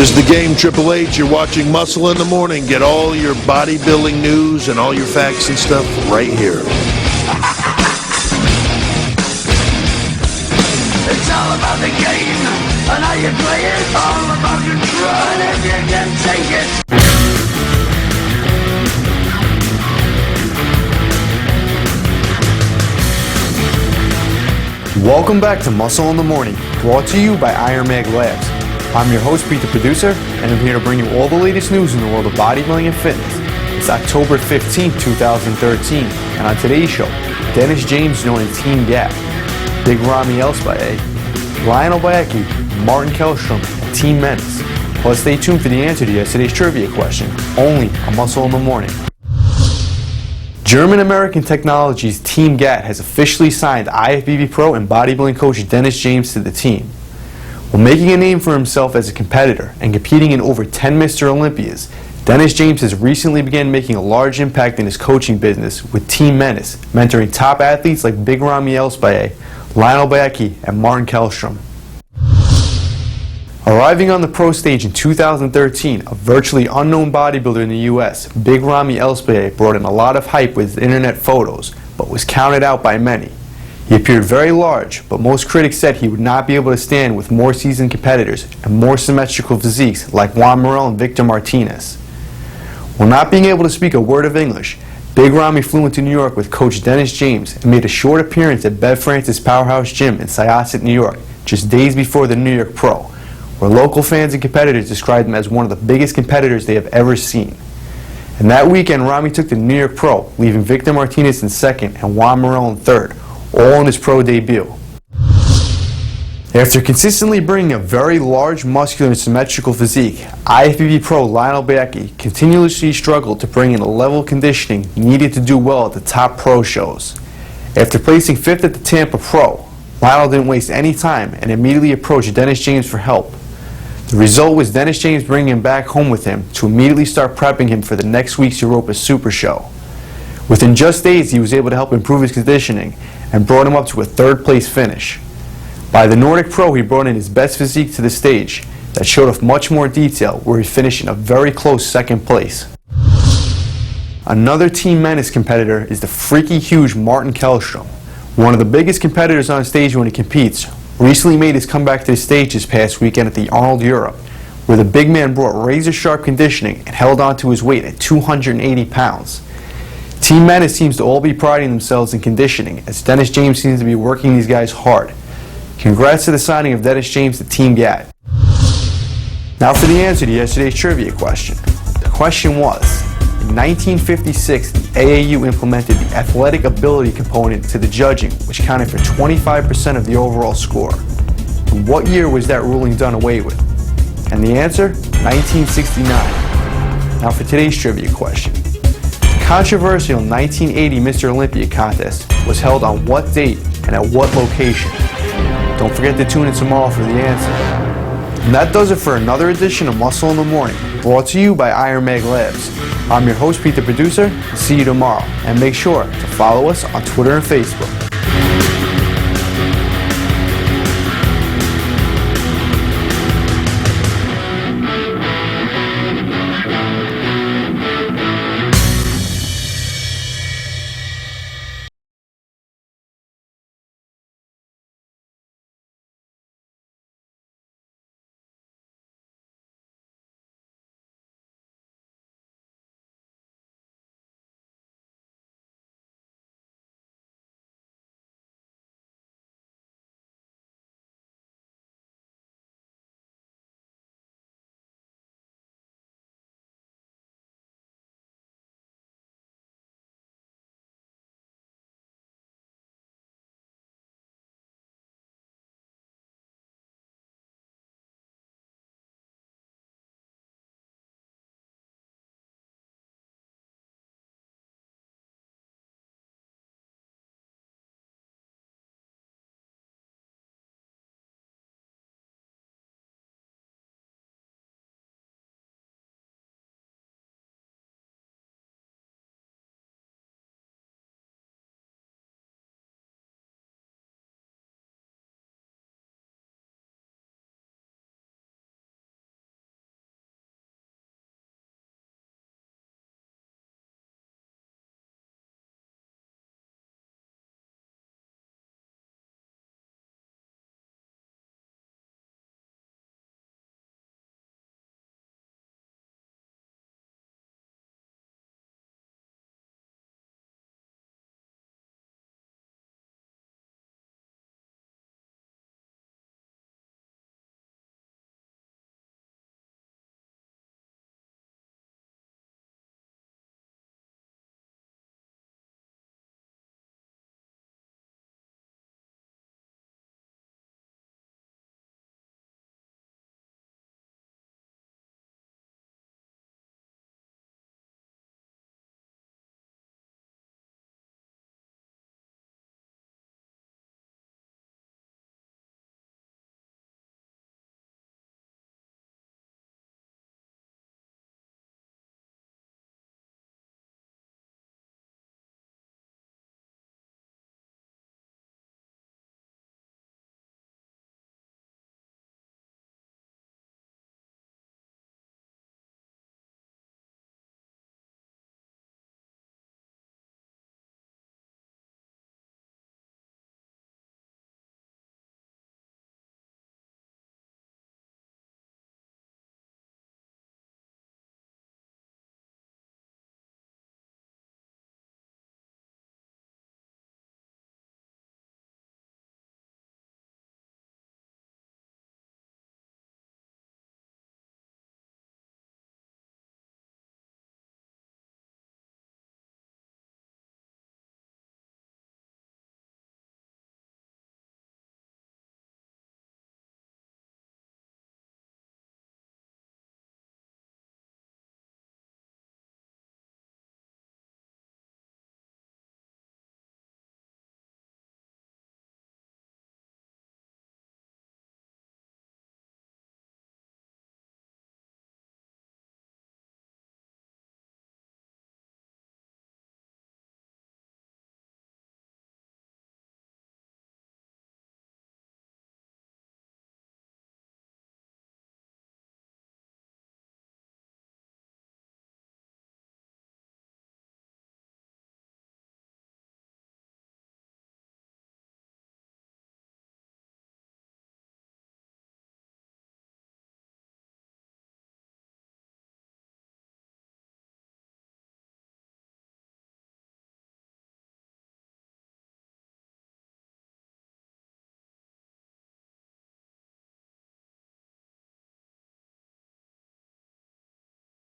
Here's the game, Triple H. You're watching Muscle in the Morning. Get all your bodybuilding news and all your facts and stuff right here. It's all about the game and how you play it. All about control and if you can take it. Welcome back to Muscle in the Morning, brought to you by Iron Mag Labs. I'm your host, Pete the Producer, and I'm here to bring you all the latest news in the world of bodybuilding and fitness. It's October 15, 2013, and on today's show, Dennis James joining Team GAT, Big Ramy Elspaye, Lionel Bayeki, Martin Kellstrom, and Team Menace. Plus, stay tuned for the answer to yesterday's trivia question, only on Muscle in the Morning. German American Technologies Team GAT has officially signed IFBB Pro and bodybuilding coach Dennis James to the team. While making a name for himself as a competitor and competing in over 10 Mr. Olympias, Dennis James has recently begun making a large impact in his coaching business with Team Menace, mentoring top athletes like Big Ramy Elspaye, Lionel Bayeki, and Martin Kellstrom. Arriving on the pro stage in 2013, a virtually unknown bodybuilder in the US, Big Ramy Elspaye brought in a lot of hype with internet photos, but was counted out by many. He appeared very large, but most critics said he would not be able to stand with more seasoned competitors and more symmetrical physiques like Juan Morel and Victor Martinez. While not being able to speak a word of English, Big Ramy flew into New York with coach Dennis James and made a short appearance at Bev Francis Powerhouse Gym in Syosset, New York, just days before the New York Pro, where local fans and competitors described him as one of the biggest competitors they have ever seen. And that weekend, Ramy took the New York Pro, leaving Victor Martinez in second and Juan Morel in third, all in his pro debut. After consistently bringing a very large, muscular, and symmetrical physique, IFBB Pro Lionel Bayeki continuously struggled to bring in the level of conditioning needed to do well at the top pro shows. After placing 5th at the Tampa Pro, Lionel didn't waste any time and immediately approached Dennis James for help. The result was Dennis James bringing him back home with him to immediately start prepping him for the next week's Europa Super Show. Within just days, he was able to help improve his conditioning and brought him up to a 3rd place finish. By the Nordic Pro, he brought in his best physique to the stage that showed off much more detail, where he finished in a very close 2nd place. Another Team Menace competitor is the freaky huge Martin Kellstrom. One of the biggest competitors on stage when he competes, recently made his comeback to the stage this past weekend at the Arnold Europe, where the big man brought razor-sharp conditioning and held on to his weight at 280 pounds. Team Menace seems to all be priding themselves in conditioning, as Dennis James seems to be working these guys hard. Congrats to the signing of Dennis James to Team GAT. Now for the answer to yesterday's trivia question. The question was, in 1956, the AAU implemented the athletic ability component to the judging, which counted for 25% of the overall score. In what year was that ruling done away with? And the answer? 1969. Now for today's trivia question. The controversial 1980 Mr. Olympia contest was held on what date and at what location? Don't forget to tune in tomorrow for the answer. And that does it for another edition of Muscle in the Morning, brought to you by Iron Mag Labs. I'm your host, Pete the Producer. See you tomorrow. And make sure to follow us on Twitter and Facebook.